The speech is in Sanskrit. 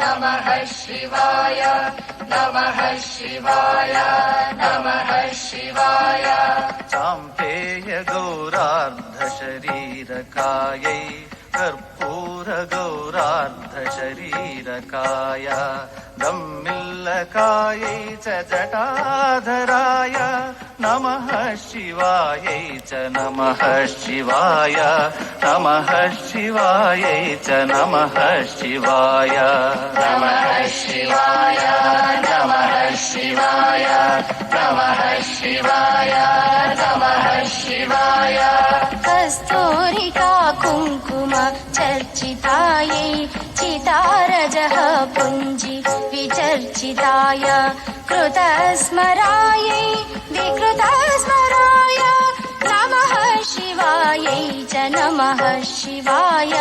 नमः शिवाय नमः शिवाय नमः शिवाय चाम्पेय गौरार्धशरीरकायै कर्पूर गौरार्धशरीरकाय दम्मिल्लकायै च जटाधराय नमः शिवायै च नमः शिवाय नमः शिवायै च नमः शिवाय नमः शिवाय नमः शिवाय नमः शिवाय नमः शिवाय कस्तूरिका कुङ्कुम चर्चितायै चितारजः पुञ्जि विचर्चिताय कृतस्मरायै विकृतस्मराय नमः शिवायै च नमः शिवाय।